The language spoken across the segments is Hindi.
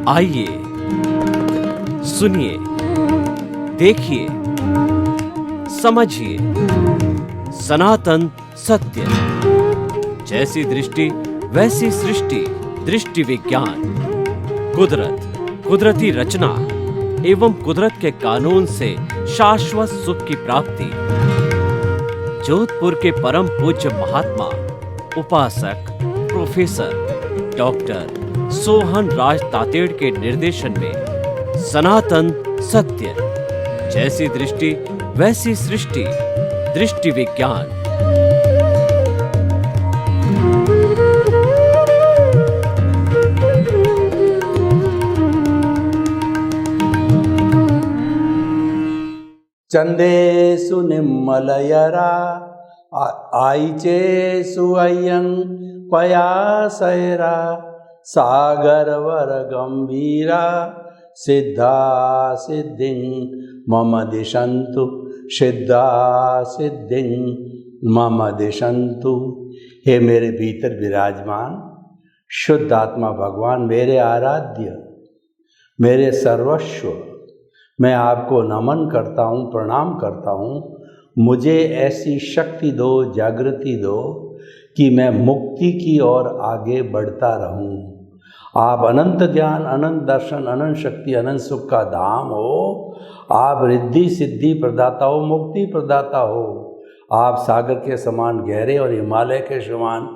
आइए सुनिए, देखिए, समझिए सनातन सत्य। जैसी दृष्टि वैसी सृष्टि, दृष्टि विज्ञान। कुदरत, कुदरती रचना एवं कुदरत के कानून से शाश्वत सुख की प्राप्ति। जोधपुर के परम पूज्य महात्मा उपासक प्रोफेसर डॉक्टर सोहन राज तातेड़ के निर्देशन में सनातन सत्य। जैसी दृष्टि वैसी सृष्टि, दृष्टि विज्ञान। चंदेषु निम्मलयरा आईचेषु अय्यं पयासैरा सागरवर गंभीरा सिद्धा सिद्धिं मम दिशन्तु सिद्धा सिद्धिं मम दिशन्तु। हे मेरे भीतर विराजमान शुद्ध आत्मा भगवान, मेरे आराध्य, मेरे सर्वस्व, मैं आपको नमन करता हूँ, प्रणाम करता हूँ। मुझे ऐसी शक्ति दो, जागृति दो कि मैं मुक्ति की ओर आगे बढ़ता रहूँ। आप अनंत ज्ञान, अनंत दर्शन, अनंत शक्ति, अनंत सुख का धाम हो। आप रिद्धि सिद्धि प्रदाता हो, मुक्ति प्रदाता हो। आप सागर के समान गहरे और हिमालय के समान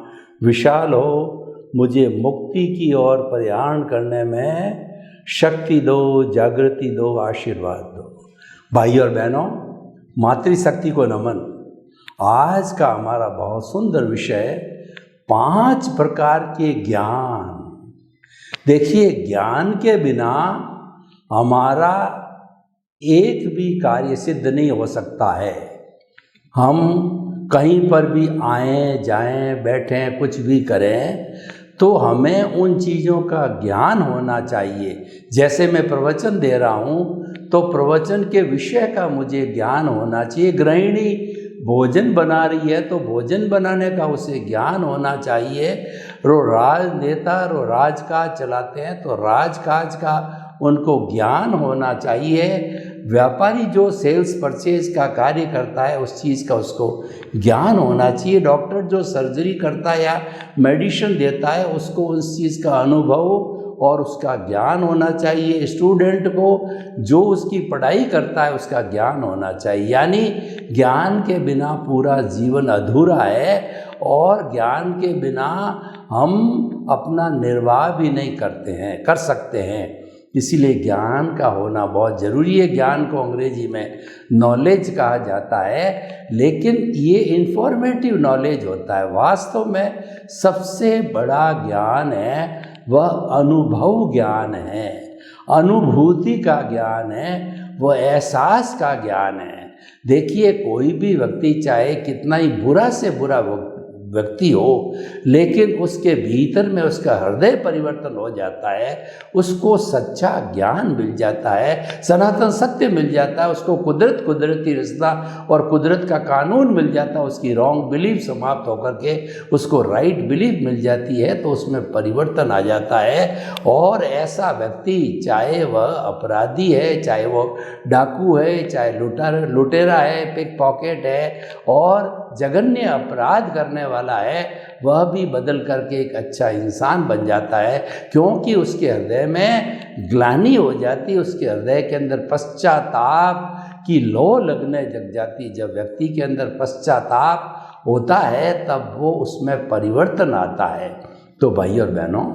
विशाल हो। मुझे मुक्ति की ओर प्रयाण करने में शक्ति दो, जागृति दो, आशीर्वाद दो। भाई और बहनों, मातृशक्ति को नमन। आज का हमारा बहुत सुंदर विषय 5 प्रकार के ज्ञान। देखिए, ज्ञान के बिना हमारा एक भी कार्य सिद्ध नहीं हो सकता है। हम कहीं पर भी आएं, जाएं, बैठें, कुछ भी करें तो हमें उन चीज़ों का ज्ञान होना चाहिए। जैसे मैं प्रवचन दे रहा हूँ तो प्रवचन के विषय का मुझे ज्ञान होना चाहिए। गृहिणी भोजन बना रही है तो भोजन बनाने का उसे ज्ञान होना चाहिए। राजनेता राजकाज चलाते हैं तो राजकाज का उनको ज्ञान होना चाहिए। व्यापारी जो सेल्स परचेज का कार्य करता है उस चीज़ का उसको ज्ञान होना चाहिए। डॉक्टर जो सर्जरी करता है या मेडिसिन देता है उसको उस चीज़ का अनुभव और उसका ज्ञान होना चाहिए। स्टूडेंट को जो उसकी पढ़ाई करता है उसका ज्ञान होना चाहिए। यानी ज्ञान के बिना पूरा जीवन अधूरा है और ज्ञान के बिना हम अपना निर्वाह भी नहीं कर सकते हैं। इसीलिए ज्ञान का होना बहुत ज़रूरी है। ज्ञान को अंग्रेजी में नॉलेज कहा जाता है, लेकिन ये इन्फॉर्मेटिव नॉलेज होता है। वास्तव में सबसे बड़ा ज्ञान है वह अनुभव ज्ञान है, अनुभूति का ज्ञान है, वह एहसास का ज्ञान है। देखिए, कोई भी व्यक्ति चाहे कितना ही बुरा से बुरा व्यक्ति हो, लेकिन उसके भीतर में उसका हृदय परिवर्तन हो जाता है, उसको सच्चा ज्ञान मिल जाता है, सनातन सत्य मिल जाता है, उसको कुदरती रिश्ता और कुदरत का कानून मिल जाता है। उसकी रॉन्ग बिलीफ समाप्त होकर के उसको राइट बिलीफ मिल जाती है, तो उसमें परिवर्तन आ जाता है। और ऐसा व्यक्ति, चाहे वह अपराधी है, चाहे वह डाकू है, चाहे लुटेरा है, पिक पॉकेट है और जघन्य अपराध करने वाला है, वह भी बदल करके एक अच्छा इंसान बन जाता है, क्योंकि उसके हृदय में ग्लानि हो जाती है, उसके हृदय के अंदर पश्चाताप की लौ लगने लग जाती। जब व्यक्ति के अंदर पश्चाताप होता है तब वो उसमें परिवर्तन आता है। तो भाई और बहनों,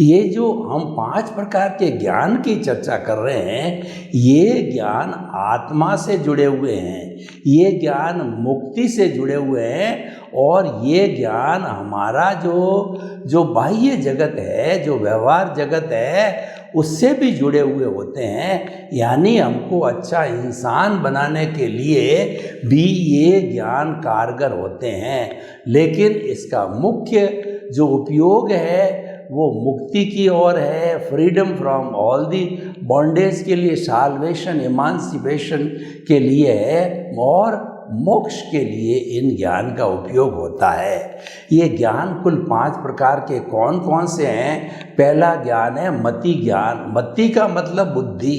ये जो हम 5 प्रकार के ज्ञान की चर्चा कर रहे हैं, ये ज्ञान आत्मा से जुड़े हुए हैं, ये ज्ञान मुक्ति से जुड़े हुए हैं और ये ज्ञान हमारा जो बाह्य जगत है, जो व्यवहार जगत है, उससे भी जुड़े हुए होते हैं। यानी हमको अच्छा इंसान बनाने के लिए भी ये ज्ञान कारगर होते हैं। लेकिन इसका मुख्य जो उपयोग है वो मुक्ति की ओर है, freedom from all the bondage के लिए, साल्वेशन, इमांसिपेशन के लिए है। और मोक्ष के लिए इन ज्ञान का उपयोग होता है। ये ज्ञान कुल 5 प्रकार के कौन कौन से हैं? पहला ज्ञान है मति ज्ञान। मति का मतलब बुद्धि।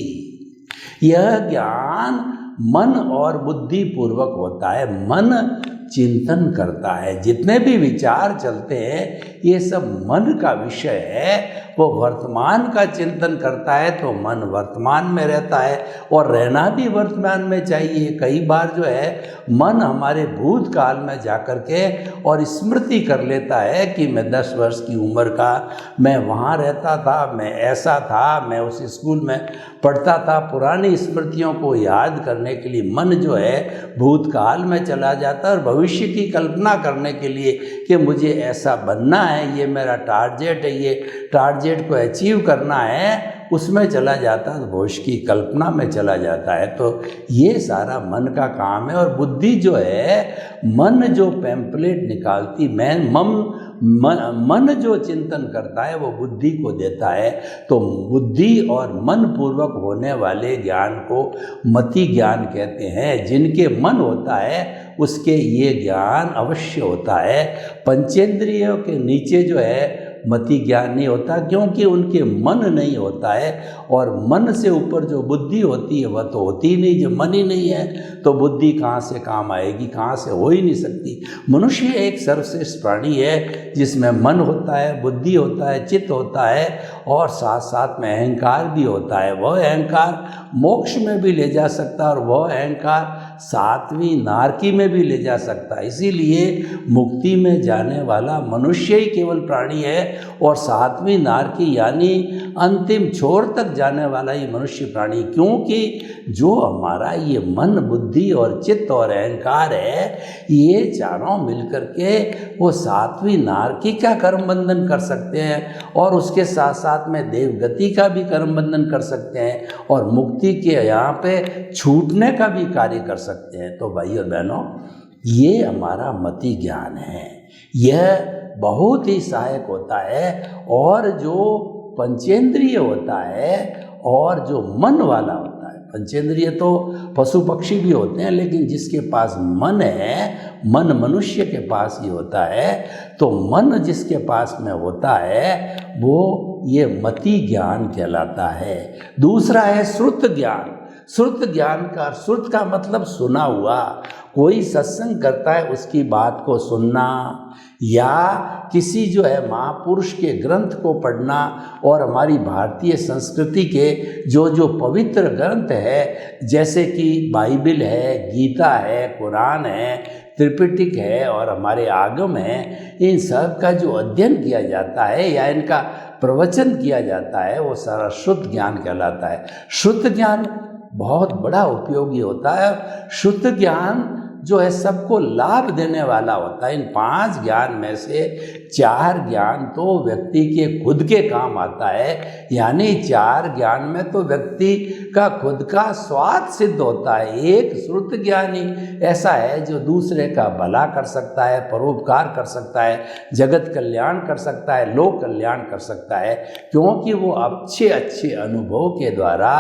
यह ज्ञान मन और बुद्धि पूर्वक होता है। मन चिंतन करता है, जितने भी विचार चलते हैं ये सब मन का विषय है। वो वर्तमान का चिंतन करता है तो मन वर्तमान में रहता है, और रहना भी वर्तमान में चाहिए। कई बार जो है मन हमारे भूतकाल में जाकर के और स्मृति कर लेता है कि मैं 10 वर्ष की उम्र का, मैं वहाँ रहता था, मैं ऐसा था, मैं उस स्कूल में पढ़ता था। पुरानी स्मृतियों को याद करने के लिए मन जो है भूतकाल में चला जाता है, और भविष्य की कल्पना करने के लिए कि मुझे ऐसा बनना है, ये मेरा टारगेट है, ये टारगेट को अचीव करना है, उसमें चला जाता है, भविष्य की कल्पना में चला जाता है। तो ये सारा मन का काम है। और बुद्धि जो है, मन जो पैम्पलेट निकालती, मन जो चिंतन करता है वो बुद्धि को देता है। तो बुद्धि और मन पूर्वक होने वाले ज्ञान को मति ज्ञान कहते हैं। जिनके मन होता है उसके ये ज्ञान अवश्य होता है। पंचेंद्रियों के नीचे जो है मति ज्ञान नहीं होता, क्योंकि उनके मन नहीं होता है। और मन से ऊपर जो बुद्धि होती है वह तो होती ही नहीं। जब मन ही नहीं है तो बुद्धि कहाँ से काम आएगी, कहाँ से हो ही नहीं सकती। मनुष्य एक सर्वश्रेष्ठ प्राणी है जिसमें मन होता है, बुद्धि होता है, चित्त होता है, और साथ साथ में अहंकार भी होता है। वह अहंकार मोक्ष में भी ले जा सकता है, और वह अहंकार 7वीं नारकी में भी ले जा सकता है। इसीलिए मुक्ति में जाने वाला मनुष्य ही केवल प्राणी है, और 7वीं नारकी यानी अंतिम छोर तक जाने वाला ही मनुष्य प्राणी। क्योंकि जो हमारा ये मन, बुद्धि और चित्त और अहंकार है, ये चारों मिलकर के वो 7वीं नारकी का कर्म बंधन कर सकते हैं, और उसके साथ साथ में देवगति का भी कर्म बंधन कर सकते हैं, और मुक्ति के यहाँ पे छूटने का भी कार्य कर सकते हैं। तो भाई और बहनों, ये हमारा मति ज्ञान है। यह बहुत ही सहायक होता है। और जो पंचेंद्रिय होता है और जो मन वाला होता है, पंचेंद्रिय तो पशु पक्षी भी होते हैं, लेकिन जिसके पास मन है, मन मनुष्य के पास ही होता है। तो मन जिसके पास में होता है वो ये मति ज्ञान कहलाता है। दूसरा है श्रुत ज्ञान। श्रुत ज्ञान का, श्रुत का मतलब सुना हुआ। कोई सत्संग करता है उसकी बात को सुनना, या किसी जो है महापुरुष के ग्रंथ को पढ़ना, और हमारी भारतीय संस्कृति के जो पवित्र ग्रंथ है, जैसे कि बाइबिल है, गीता है, कुरान है, त्रिपिटक है और हमारे आगम है, इन सब का जो अध्ययन किया जाता है या इनका प्रवचन किया जाता है, वो सारा शुद्ध ज्ञान कहलाता है। शुद्ध ज्ञान बहुत बड़ा उपयोगी होता है। शुद्ध ज्ञान जो है सबको लाभ देने वाला होता है। इन 5 ज्ञान में से 4 ज्ञान तो व्यक्ति के खुद के काम आता है, यानी 4 ज्ञान में तो व्यक्ति का खुद का स्वार्थ सिद्ध होता है। एक श्रुत ज्ञानी ऐसा है जो दूसरे का भला कर सकता है, परोपकार कर सकता है, जगत कल्याण कर सकता है, लोक कल्याण कर सकता है, क्योंकि वो अच्छे अच्छे अनुभव के द्वारा,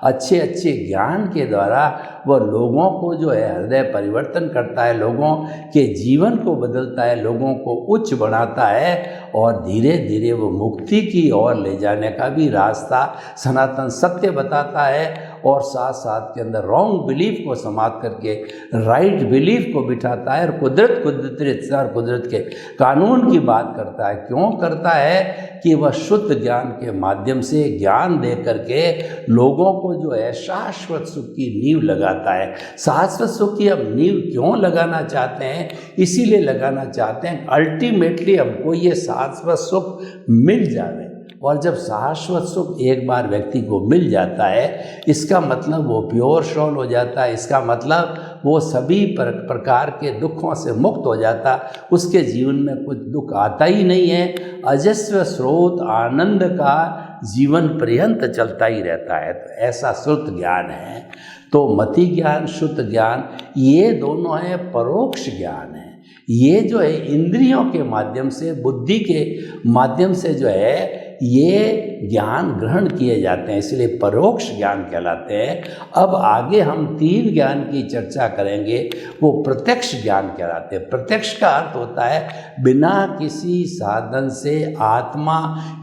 अच्छे अच्छे ज्ञान के द्वारा वह लोगों को जो है हृदय परिवर्तन करता है, लोगों के जीवन को बदलता है, लोगों को उच्च बढ़ाता है, और धीरे धीरे वो मुक्ति की ओर ले जाने का भी रास्ता सनातन सत्य बताता है, और साथ साथ के अंदर रॉन्ग बिलीफ को समाप्त करके राइट बिलीफ को बिठाता है, और कुदरत के कानून की बात करता है। क्यों करता है? कि वह शुद्ध ज्ञान के माध्यम से ज्ञान दे करके लोगों को जो है शाश्वत सुख की नींव लगाता है। शाश्वत सुख की हम नींव क्यों लगाना चाहते हैं? इसीलिए लगाना चाहते हैं अल्टीमेटली हमको ये शाश्वत सुख मिल जाए। और जब शाश्वत सुख एक बार व्यक्ति को मिल जाता है, इसका मतलब वो प्योर सोल हो जाता है, इसका मतलब वो सभी प्रकार के दुखों से मुक्त हो जाता, उसके जीवन में कुछ दुख आता ही नहीं है, अजस्र स्रोत आनंद का जीवन पर्यंत चलता ही रहता है। तो ऐसा शुद्ध ज्ञान है। तो मति ज्ञान, शुद्ध ज्ञान, ये दोनों हैं परोक्ष ज्ञान है। ये जो है इंद्रियों के माध्यम से, बुद्धि के माध्यम से जो है ये ज्ञान ग्रहण किए जाते हैं, इसलिए परोक्ष ज्ञान कहलाते हैं। अब आगे हम 3 ज्ञान की चर्चा करेंगे, वो प्रत्यक्ष ज्ञान कहलाते हैं। प्रत्यक्ष का अर्थ होता है बिना किसी साधन से, आत्मा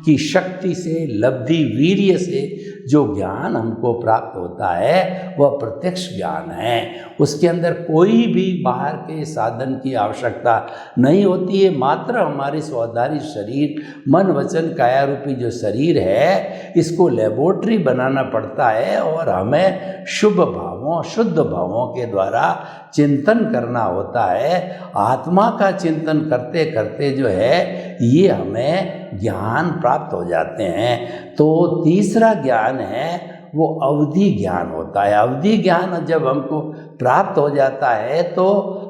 की शक्ति से, लब्धि वीर्य से जो ज्ञान हमको प्राप्त होता है वह प्रत्यक्ष ज्ञान है। उसके अंदर कोई भी बाहर के साधन की आवश्यकता नहीं होती है, मात्र हमारी स्वाधारी शरीर, मन वचन काया रूपी जो शरीर है इसको लेबोरेटरी बनाना पड़ता है और हमें शुभ भावों, शुद्ध भावों के द्वारा चिंतन करना होता है। आत्मा का चिंतन करते करते जो है ये हमें ज्ञान प्राप्त हो जाते हैं। तो तीसरा ज्ञान है वो अवधि ज्ञान होता है। अवधि ज्ञान जब हमको प्राप्त हो जाता है तो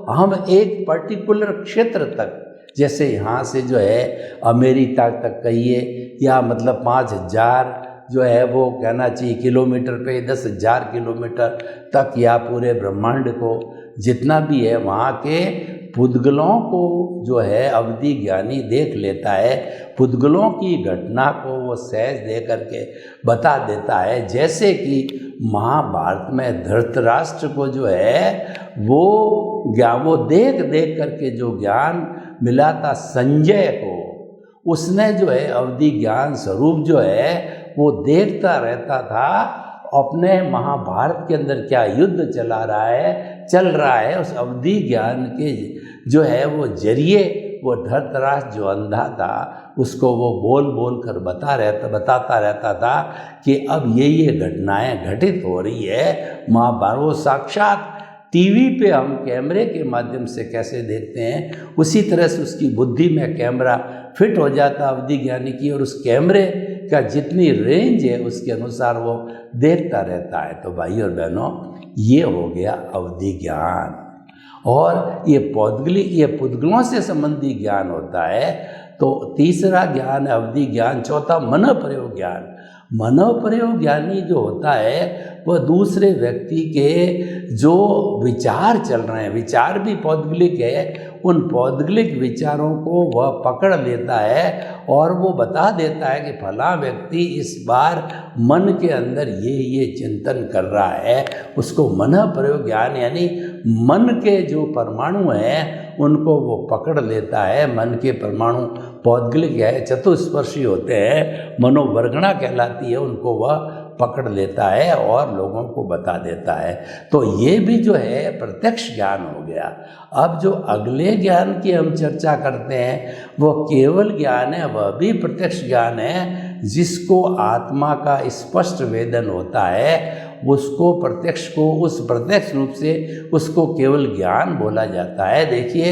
हम एक पर्टिकुलर क्षेत्र तक, जैसे यहाँ से जो है अमेरिका तक कहिए, या मतलब 5000 जो है वो कहना चाहिए किलोमीटर पे, 10,000 किलोमीटर तक, या पूरे ब्रह्मांड को जितना भी है वहाँ के पुद्गलों को जो है अवधि ज्ञानी देख लेता है। पुद्गलों की घटना को वो सहज दे करके बता देता है। जैसे कि महाभारत में धृतराष्ट्र को जो है वो देख देख करके जो ज्ञान मिला था संजय को, उसने जो है अवधि ज्ञान स्वरूप जो है वो देखता रहता था अपने महाभारत के अंदर क्या युद्ध चल रहा है। उस अवधि ज्ञान के जो है वो जरिए वो धृतराष्ट्र जो अंधा था उसको वो बोल कर बताता रहता था कि अब ये घटनाएं घटित हो रही है महाभारत। वो साक्षात टीवी पे हम कैमरे के माध्यम से कैसे देखते हैं उसी तरह से उसकी बुद्धि में कैमरा फिट हो जाता अवधि ज्ञानी की, और उस कैमरे का जितनी रेंज है उसके अनुसार वो देखता रहता है। तो भाई और बहनों, ये हो गया अवधि ज्ञान। और ये पुद्गलों से संबंधी ज्ञान होता है। तो तीसरा ज्ञान है अवधि ज्ञान। चौथा मन प्रयोग ज्ञान। मनोप्रयोग प्रयोग ज्ञानी जो होता है वह दूसरे व्यक्ति के जो विचार चल रहे हैं, विचार भी पौद्गलिक है, उन पौद्गलिक विचारों को वह पकड़ लेता है और वो बता देता है कि फला व्यक्ति इस बार मन के अंदर ये चिंतन कर रहा है। उसको मन प्रयोग ज्ञान, यानी मन के जो परमाणु हैं उनको वो पकड़ लेता है। मन के परमाणु पौद्गलिक है, चतुस्पर्शी होते हैं, मनोवर्गणा कहलाती है, उनको वह पकड़ लेता है और लोगों को बता देता है। तो ये भी जो है प्रत्यक्ष ज्ञान हो गया। अब जो अगले ज्ञान की हम चर्चा करते हैं वो केवल ज्ञान है, वह भी प्रत्यक्ष ज्ञान है, जिसको आत्मा का स्पष्ट वेदन होता है, उसको उस प्रत्यक्ष रूप से उसको केवल ज्ञान बोला जाता है। देखिए,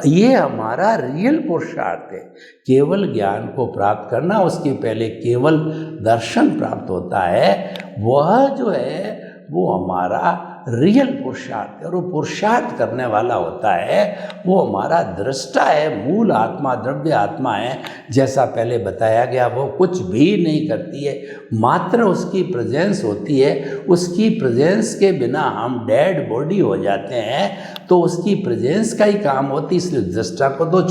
ये हमारा रियल पुरुषार्थ है, केवल ज्ञान को प्राप्त करना। उसके पहले केवल दर्शन प्राप्त होता है, वह जो है वो हमारा रियल पुरुषार्थ है। और वो पुरुषार्थ करने वाला होता है वो हमारा दृष्टा है, मूल आत्मा, द्रव्य आत्मा है। जैसा पहले बताया गया, वो कुछ भी नहीं करती है, मात्र उसकी प्रेजेंस होती है। उसकी प्रेजेंस के बिना हम डेड बॉडी हो जाते हैं, तो उसकी प्रेजेंस का ही काम होती है। इसलिए दृष्टा को तो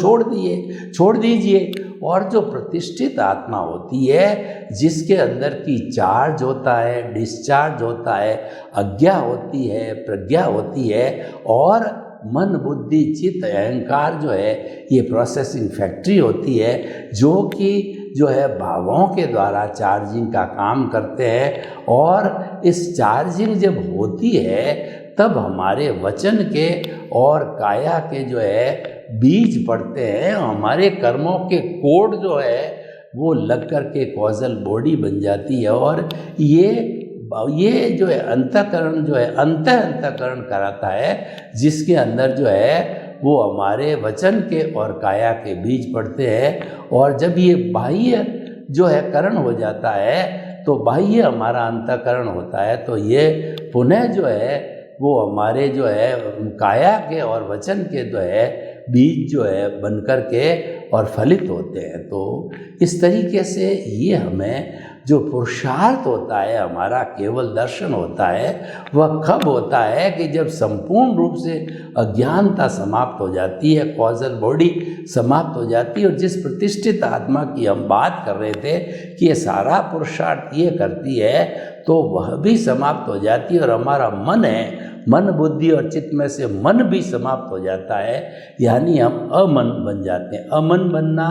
छोड़ दीजिए। और जो प्रतिष्ठित आत्मा होती है, जिसके अंदर की चार्ज होता है, डिस्चार्ज होता है, आज्ञा होती है, प्रज्ञा होती है, और मन, बुद्धि, चित्त, अहंकार जो है ये प्रोसेसिंग फैक्ट्री होती है, जो कि जो है भावों के द्वारा चार्जिंग का काम करते हैं। और इस चार्जिंग जब होती है तब हमारे वचन के और काया के जो है बीज पड़ते हैं, हमारे कर्मों के कोड जो है वो लग कर के कॉजल बॉडी बन जाती है। और ये जो है अंतःकरण जो है अंतःकरण कराता है, जिसके अंदर जो है वो हमारे वचन के और काया के बीज पड़ते हैं। और जब ये बाह्य जो है करण हो जाता है तो बाह्य हमारा अंतःकरण होता है, तो ये पुनः जो है वो हमारे जो है काया के और वचन के जो है बीज जो है बनकर के और फलित होते हैं। तो इस तरीके से ये हमें जो पुरुषार्थ होता है हमारा, केवल दर्शन होता है, वह कब होता है कि जब संपूर्ण रूप से अज्ञानता समाप्त हो जाती है, कॉजल बॉडी समाप्त हो जाती है। और जिस प्रतिष्ठित आत्मा की हम बात कर रहे थे कि ये सारा पुरुषार्थ ये करती है, तो वह भी समाप्त हो जाती है और हमारा मन है, मन बुद्धि और चित्त में से मन भी समाप्त हो जाता है, यानी हम अमन बन जाते हैं। अमन बनना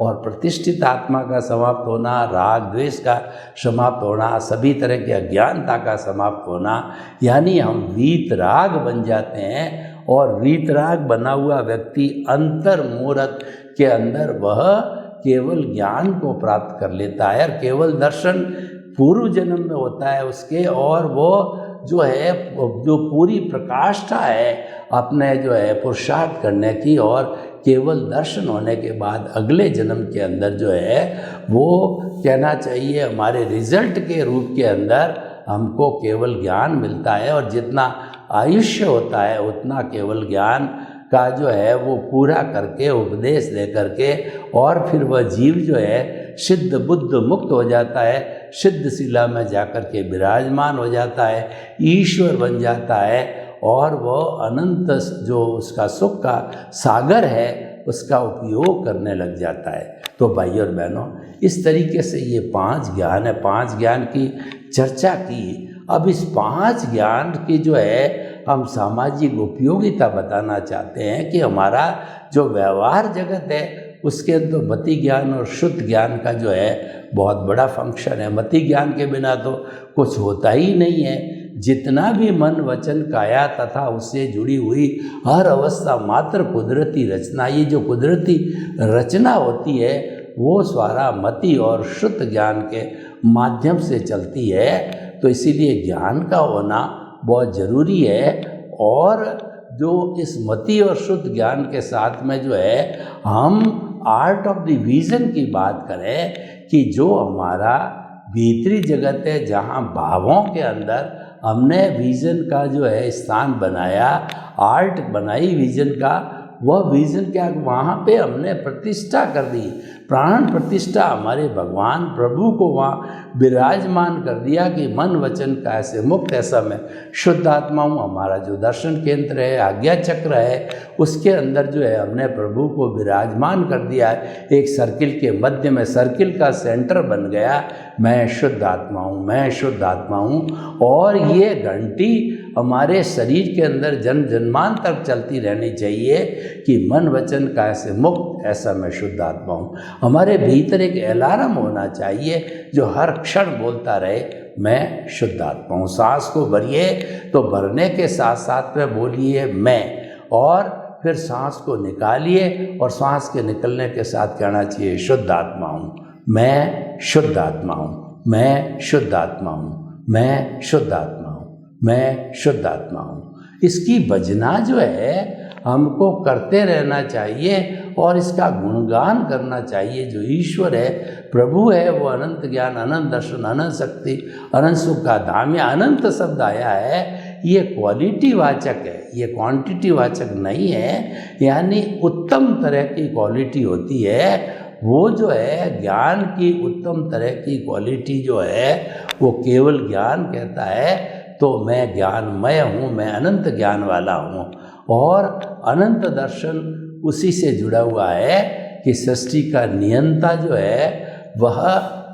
और प्रतिष्ठित आत्मा का समाप्त होना, राग द्वेष का समाप्त होना, सभी तरह की अज्ञानता का समाप्त होना, यानी हम वीतराग बन जाते हैं। और वीतराग बना हुआ व्यक्ति अंतर मूर्त के अंदर वह केवल ज्ञान को प्राप्त कर लेता है। और केवल दर्शन पूर्व जन्म में होता है उसके, और वो जो है जो पूरी प्रकाष्ठा है अपने जो है पुरुषार्थ करने की, और केवल दर्शन होने के बाद अगले जन्म के अंदर जो है वो कहना चाहिए हमारे रिजल्ट के रूप के अंदर हमको केवल ज्ञान मिलता है। और जितना आयुष्य होता है उतना केवल ज्ञान का जो है वो पूरा करके, उपदेश दे करके, और फिर वह जीव जो है सिद्ध बुद्ध मुक्त हो जाता है, सिद्ध शिला में जाकर के विराजमान हो जाता है, ईश्वर बन जाता है, और वह अनंत जो उसका सुख का सागर है उसका उपयोग करने लग जाता है। तो भाइयों और बहनों, इस तरीके से ये 5 ज्ञान है, 5 ज्ञान की चर्चा की। अब इस 5 ज्ञान की जो है हम सामाजिक उपयोगिता बताना चाहते हैं कि हमारा जो व्यवहार जगत है उसके अंदर मति ज्ञान और शुद्ध ज्ञान का जो है बहुत बड़ा फंक्शन है। मति ज्ञान के बिना तो कुछ होता ही नहीं है। जितना भी मन वचन काया तथा उससे जुड़ी हुई हर अवस्था मात्र कुदरती रचना, ये जो कुदरती रचना होती है वो सारा मति और शुद्ध ज्ञान के माध्यम से चलती है। तो इसीलिए ज्ञान का होना बहुत ज़रूरी है। और जो इस मति और शुद्ध ज्ञान के साथ में जो है हम आर्ट ऑफ द विजन की बात करें कि जो हमारा भीतरी जगत है, जहाँ भावों के अंदर हमने विजन का जो है स्थान बनाया, आर्ट बनाई विजन का, वह विजन क्या वहाँ पे हमने प्रतिष्ठा कर दी, प्राण प्रतिष्ठा हमारे भगवान प्रभु को वहाँ विराजमान कर दिया कि मन वचन का ऐसे मुक्त ऐसा मैं शुद्ध आत्मा हूँ। हमारा जो दर्शन केंद्र है, आज्ञा चक्र है, उसके अंदर जो है हमने प्रभु को विराजमान कर दिया है। एक सर्किल के मध्य में, सर्किल का सेंटर बन गया, मैं शुद्ध आत्मा हूँ, मैं शुद्ध आत्मा हूँ। और ये घंटी हमारे शरीर के अंदर जन्म जन्मांतर चलती रहनी चाहिए कि मन वचन का ऐसे मुक्त ऐसा मैं शुद्ध आत्मा हूँ। हमारे भीतर एक अलार्म होना चाहिए जो हर क्षण बोलता रहे, मैं शुद्ध आत्मा हूँ। सांस को भरिए तो भरने के साथ साथ में बोलिए मैं, और फिर सांस को निकालिए और सांस के निकलने के साथ कहना चाहिए शुद्ध आत्मा हूँ, मैं शुद्ध आत्मा हूँ, मैं शुद्ध आत्मा हूँ, मैं शुद्ध आत्मा हूँ, मैं शुद्ध आत्मा हूँ। इसकी भजना जो है हमको करते रहना चाहिए और इसका गुणगान करना चाहिए। जो ईश्वर है, प्रभु है, वो अनंत ज्ञान, अनंत दर्शन, अनंत शक्ति, अनंत सुख का धाम। या अनंत शब्द आया है, ये क्वालिटी वाचक है, ये क्वांटिटी वाचक नहीं है। यानी उत्तम तरह की क्वालिटी होती है, वो जो है ज्ञान की उत्तम तरह की क्वालिटी जो है वो केवल ज्ञान कहता है। तो मैं ज्ञानमय हूँ, मैं अनंत ज्ञान वाला हूँ। और अनंत दर्शन उसी से जुड़ा हुआ है कि सृष्टि का नियंता जो है वह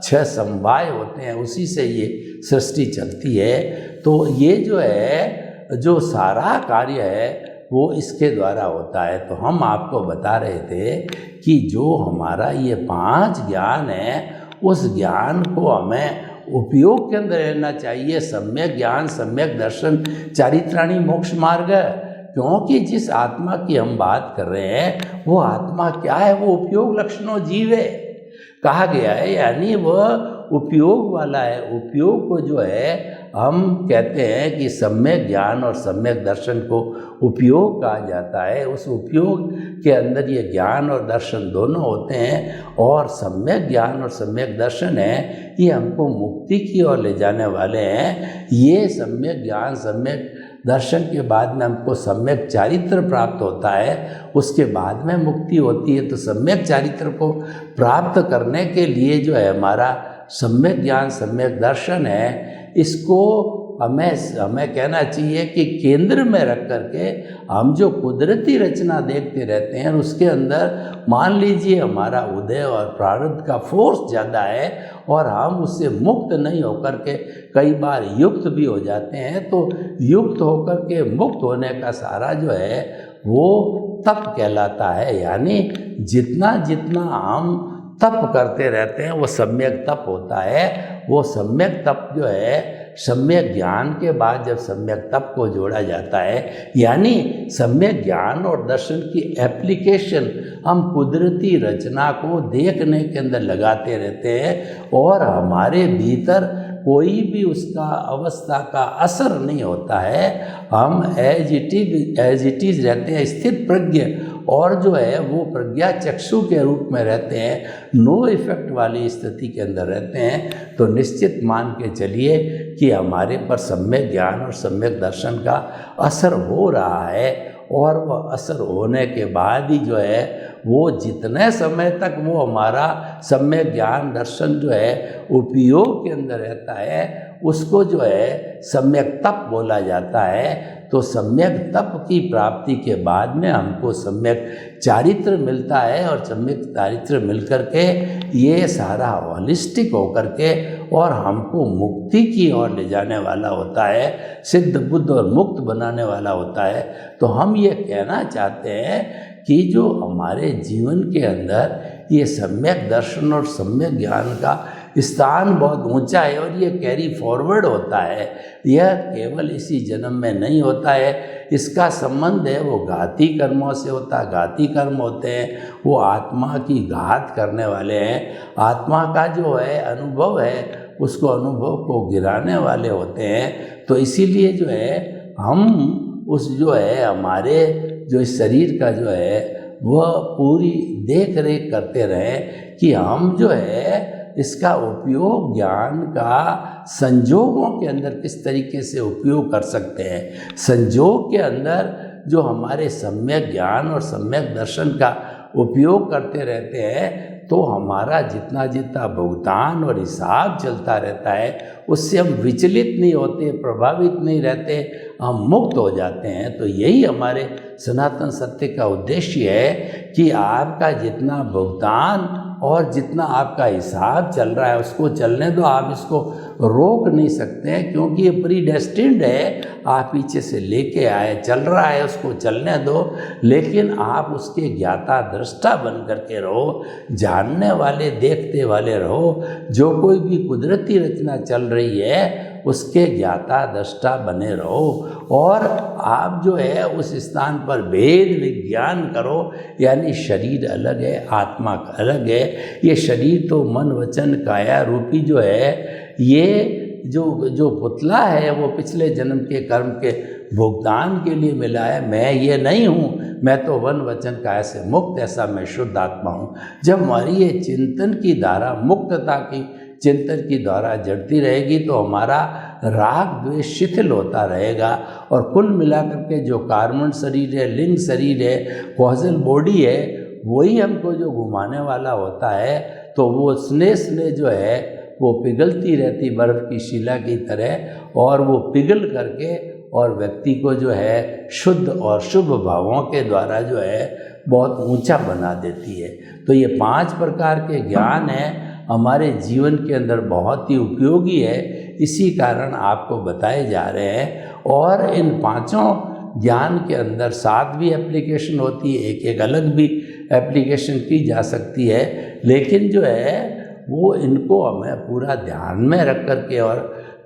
6 समवाय होते हैं, उसी से ये सृष्टि चलती है। तो ये जो है, जो सारा कार्य है वो इसके द्वारा होता है। तो हम आपको बता रहे थे कि जो हमारा ये 5 ज्ञान है, उस ज्ञान को हमें उपयोग के अंदर रहना चाहिए। सम्यक ज्ञान, सम्यक दर्शन, चारित्राणी मोक्ष मार्ग। क्योंकि जिस आत्मा की हम बात कर रहे हैं वो आत्मा क्या है, वो उपयोग लक्षणों जीव है कहा गया है, यानी वह उपयोग वाला है। उपयोग को जो है हम कहते हैं कि सम्यक ज्ञान और सम्यक दर्शन को उपयोग कहा जाता है। उस उपयोग के अंदर ये ज्ञान और दर्शन दोनों होते हैं। और सम्यक ज्ञान और सम्यक दर्शन है, ये हमको मुक्ति की ओर ले जाने वाले हैं। ये सम्यक ज्ञान, सम्यक दर्शन के बाद में हमको सम्यक चारित्र प्राप्त होता है, उसके बाद में मुक्ति होती है। तो सम्यक चारित्र को प्राप्त करने के लिए जो है हमारा सम्यक ज्ञान, सम्यक दर्शन है, इसको हमें कहना चाहिए कि केंद्र में रख करके हम जो कुदरती रचना देखते रहते हैं, उसके अंदर मान लीजिए हमारा उदय और प्रारब्ध का फोर्स ज़्यादा है और हम उससे मुक्त नहीं होकर के कई बार युक्त भी हो जाते हैं, तो युक्त होकर के मुक्त होने का सारा जो है वो तप कहलाता है। यानी जितना जितना हम तप करते रहते हैं वो सम्यक तप होता है। वो सम्यक तप जो है, सम्यक ज्ञान के बाद जब सम्यक तप को जोड़ा जाता है, यानी सम्यक ज्ञान और दर्शन की एप्लीकेशन हम कुदरती रचना को देखने के अंदर लगाते रहते हैं और हमारे भीतर कोई भी उसका अवस्था का असर नहीं होता है। हम एज इट इज रहते हैं, स्थित प्रज्ञ, और जो है वो प्रज्ञा चक्षु के रूप में रहते हैं, नो इफेक्ट वाली स्थिति के अंदर रहते हैं। तो निश्चित मान के चलिए कि हमारे पर सम्यक ज्ञान और सम्यक दर्शन का असर हो रहा है, और वह असर होने के बाद ही जो है वो जितने समय तक वो हमारा सम्यक ज्ञान दर्शन जो है उपयोग के अंदर रहता है, उसको जो है सम्यक तप बोला जाता है। तो सम्यक तप की प्राप्ति के बाद में हमको सम्यक चारित्र मिलता है, और सम्यक चारित्र मिलकर के ये सारा होलिस्टिक होकर के और हमको मुक्ति की ओर ले जाने वाला होता है, सिद्ध बुद्ध और मुक्त बनाने वाला होता है। तो हम ये कहना चाहते हैं कि जो हमारे जीवन के अंदर ये सम्यक दर्शन और सम्यक ज्ञान का स्थान बहुत ऊंचा है, और ये कैरी फॉरवर्ड होता है। यह केवल इसी जन्म में नहीं होता है, इसका संबंध है वो घाती कर्मों से होता है। घाती कर्म होते हैं वो आत्मा की घात करने वाले हैं, आत्मा का जो है अनुभव है उसको अनुभव को गिराने वाले होते हैं। तो इसीलिए जो है हम उस जो है हमारे जो इस शरीर का जो है वह पूरी देख रेख करते रहें कि हम जो है इसका उपयोग ज्ञान का संजोगों के अंदर किस तरीके से उपयोग कर सकते हैं। संजोग के अंदर जो हमारे सम्यक ज्ञान और सम्यक दर्शन का उपयोग करते रहते हैं, तो हमारा जितना जितना भुगतान और हिसाब चलता रहता है उससे हम विचलित नहीं होते, प्रभावित नहीं रहते, हम मुक्त हो जाते हैं। तो यही हमारे सनातन सत्य का उद्देश्य है कि आपका जितना भुगतान और जितना आपका हिसाब चल रहा है उसको चलने दो, आप इसको रोक नहीं सकते हैं, क्योंकि ये प्रीडेस्टिन्ड है। आप पीछे से लेके आए, चल रहा है, उसको चलने दो, लेकिन आप उसके ज्ञाता दृष्टा बन करके रहो, जानने वाले देखते वाले रहो। जो कोई भी कुदरती रचना चल रही है उसके ज्ञाता दृष्टा बने रहो, और आप जो है उस स्थान पर भेद विज्ञान करो। यानी शरीर अलग है, आत्मा अलग है। ये शरीर तो मन वचन काया रूपी जो है, ये जो पुतला है वो पिछले जन्म के कर्म के भुगतान के लिए मिला है। मैं ये नहीं हूँ, मैं तो वन वचन काया से मुक्त, ऐसा मैं शुद्ध आत्मा हूँ। जब हमारी ये चिंतन की धारा, मुक्तता की चिंतन की धारा जड़ती रहेगी, तो हमारा राग द्वेष शिथिल होता रहेगा, और कुल मिलाकर के जो कार्बन शरीर है, लिंग शरीर है, कॉजल बॉडी है, वही हमको जो घुमाने वाला होता है। तो वो स्नेह जो है वो पिघलती रहती बर्फ़ की शिला की तरह, और वो पिघल करके और व्यक्ति को जो है शुद्ध और शुभ भावों के द्वारा जो है बहुत ऊंचा बना देती है। तो ये 5 प्रकार के ज्ञान हैं, हमारे जीवन के अंदर बहुत ही उपयोगी है, इसी कारण आपको बताए जा रहे हैं। और इन 5 ज्ञान के अंदर 7 भी एप्लीकेशन होती है, एक एक अलग भी एप्लीकेशन की जा सकती है, लेकिन जो है वो इनको हमें पूरा ध्यान में रख कर के और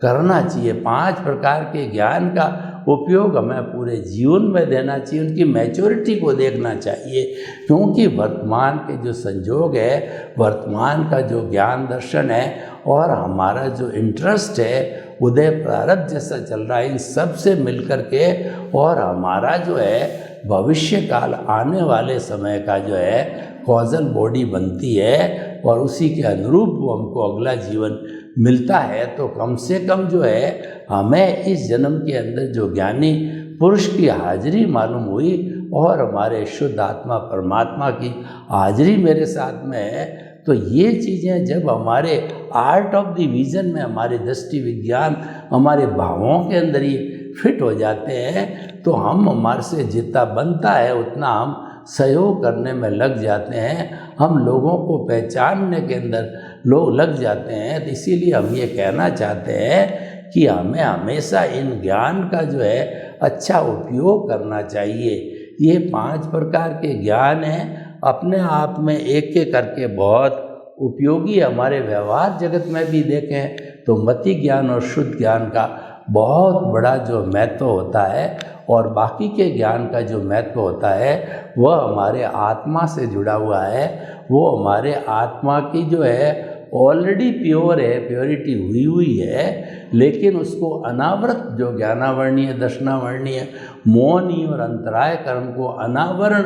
करना चाहिए। 5 प्रकार के ज्ञान का उपयोग हमें पूरे जीवन में देना चाहिए, उनकी मैच्योरिटी को देखना चाहिए, क्योंकि वर्तमान के जो संजोग है, वर्तमान का जो ज्ञान दर्शन है और हमारा जो इंटरेस्ट है उदय प्रारब्ध जैसा चल रहा है, इन सब से मिल कर के और हमारा जो है भविष्य काल आने वाले समय का जो है कॉजल बॉडी बनती है और उसी के अनुरूप वो हमको अगला जीवन मिलता है। तो कम से कम जो है हमें इस जन्म के अंदर जो ज्ञानी पुरुष की हाजिरी मालूम हुई और हमारे शुद्ध आत्मा परमात्मा की हाजिरी मेरे साथ में है, तो ये चीज़ें जब हमारे आर्ट ऑफ द विजन में, हमारे दृष्टि विज्ञान, हमारे भावों के अंदर ये फिट हो जाते हैं, तो हमारे से जितना बनता है उतना हम सहयोग करने में लग जाते हैं, हम लोगों को पहचानने के अंदर लोग लग जाते हैं। तो इसीलिए हम ये कहना चाहते हैं कि हमें हमेशा इन ज्ञान का जो है अच्छा उपयोग करना चाहिए। ये 5 प्रकार के ज्ञान हैं, अपने आप में एक एक करके बहुत उपयोगी। हमारे व्यवहार जगत में भी देखें तो मति ज्ञान और शुद्ध ज्ञान का बहुत बड़ा जो महत्व होता है और बाकी के ज्ञान का जो महत्व होता है वह हमारे आत्मा से जुड़ा हुआ है। वो हमारे आत्मा की जो है ऑलरेडी प्योर है, प्योरिटी हुई है, लेकिन उसको अनावृत जो ज्ञानावर्णीय, दर्शनावर्णीय, मौनी और अंतराय कर्म को अनावरण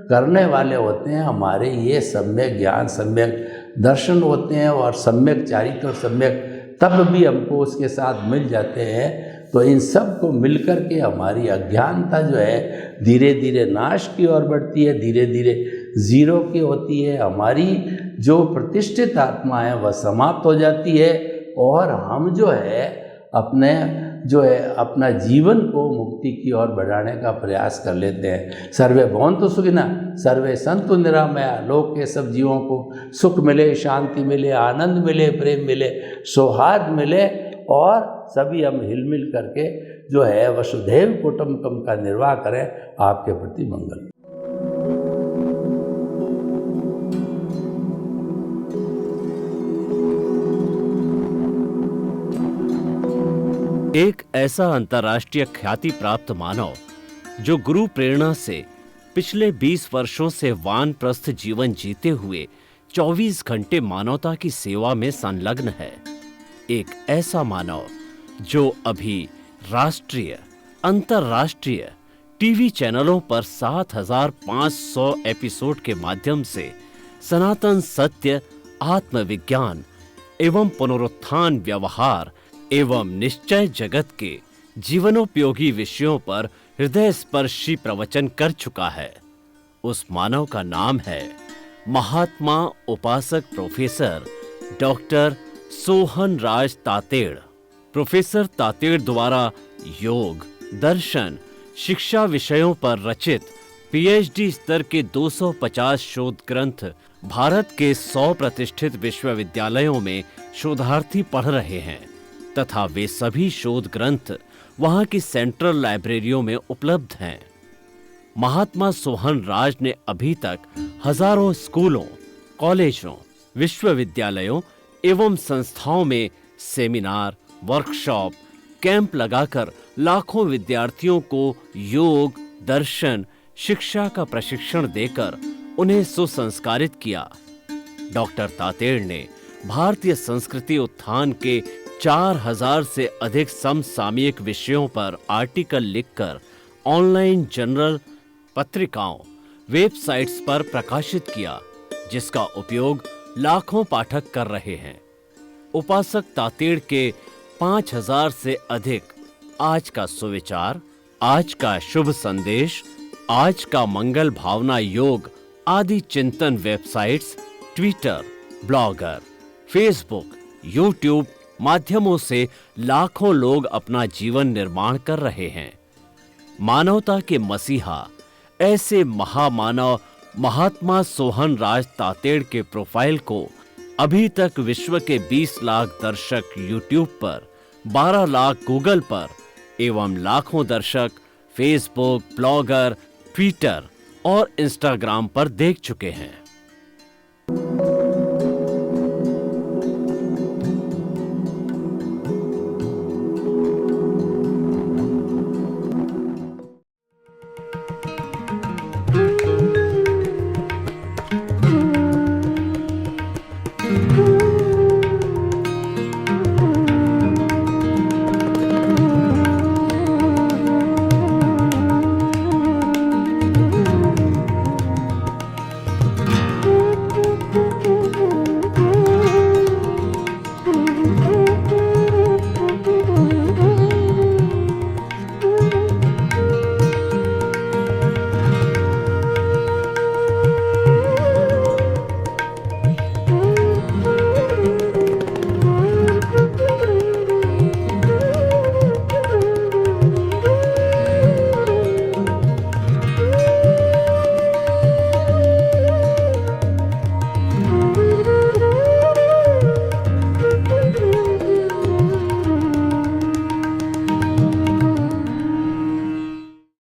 करने वाले होते हैं हमारे ये सम्यक ज्ञान, सम्यक दर्शन होते हैं और सम्यक चारित्र और सम्यक तब भी हमको उसके साथ मिल जाते हैं। तो इन सब को मिलकर के हमारी अज्ञानता जो है धीरे धीरे नाश की ओर बढ़ती है, धीरे धीरे जीरो की होती है। हमारी जो प्रतिष्ठित आत्मा है वह समाप्त हो जाती है और हम जो है अपना जीवन को मुक्ति की ओर बढ़ाने का प्रयास कर लेते हैं। सर्वे भवन्तु सुखिनः, सर्वे सन्तु निरामया। लोक के सब जीवों को सुख मिले, शांति मिले, आनंद मिले, प्रेम मिले, सौहार्द मिले और सभी हम हिलमिल करके जो है वसुधैव कुटुम्बकम का निर्वाह करें। आपके प्रति मंगल। एक ऐसा अंतर्राष्ट्रीय ख्याति प्राप्त मानव जो गुरु प्रेरणा से पिछले 20 वर्षों से वानप्रस्थ जीवन जीते हुए 24 घंटे मानवता की सेवा में संलग्न है। एक ऐसा मानव जो अभी राष्ट्रीय, अंतर्राष्ट्रीय टीवी चैनलों पर 7,500 एपिसोड के माध्यम से सनातन सत्य, आत्मविज्ञान एवं पुनरुत्थान, व्यवहार एवं निश्चय जगत के जीवनोपयोगी विषयों पर हृदय स्पर्शी प्रवचन कर चुका है। उस मानव का नाम है महात्मा उपासक प्रोफेसर डॉक्टर सोहन राज तातेड़। प्रोफेसर तातेड़ द्वारा योग, दर्शन, शिक्षा विषयों पर रचित पीएचडी स्तर के 250 शोध ग्रंथ भारत के 100 प्रतिष्ठित विश्वविद्यालयों में शोधार्थी पढ़ रहे हैं तथा वे सभी शोध ग्रंथ वहां की सेंट्रल लाइब्रेरियों में उपलब्ध हैं। महात्मा सोहन राज ने अभी तक हजारों स्कूलों, कॉलेजों, विश्वविद्यालयों एवं संस्थाओं में सेमिनार, वर्कशॉप, कैंप लगाकर लाखों विद्यार्थियों को योग, दर्शन, शिक्षा का प्रशिक्षण देकर उन्हें सुसंस्कारित किया। डॉक्टर तातेड़ ने भारतीय संस्कृति उत्थान के 4000 से अधिक समसामयिक विषयों पर आर्टिकल लिखकर ऑनलाइन जर्नल, पत्रिकाओं, वेबसाइट्स पर प्रकाशित किया, जिसका उपयोग लाखों पाठक कर रहे हैं। उपासक तातेड़ के 5000 से अधिक आज का सुविचार, आज का शुभ संदेश, आज का मंगल भावना योग आदि चिंतन websites, Twitter, blogger, Facebook, YouTube माध्यमों से लाखों लोग अपना जीवन निर्माण कर रहे हैं। मानवता के मसीहा ऐसे महामानव महात्मा सोहन राज तातेड़ के प्रोफाइल को अभी तक विश्व के 20 लाख दर्शक यूट्यूब पर, 12 लाख गूगल पर एवं लाखों दर्शक फेसबुक, ब्लॉगर, ट्विटर और इंस्टाग्राम पर देख चुके हैं।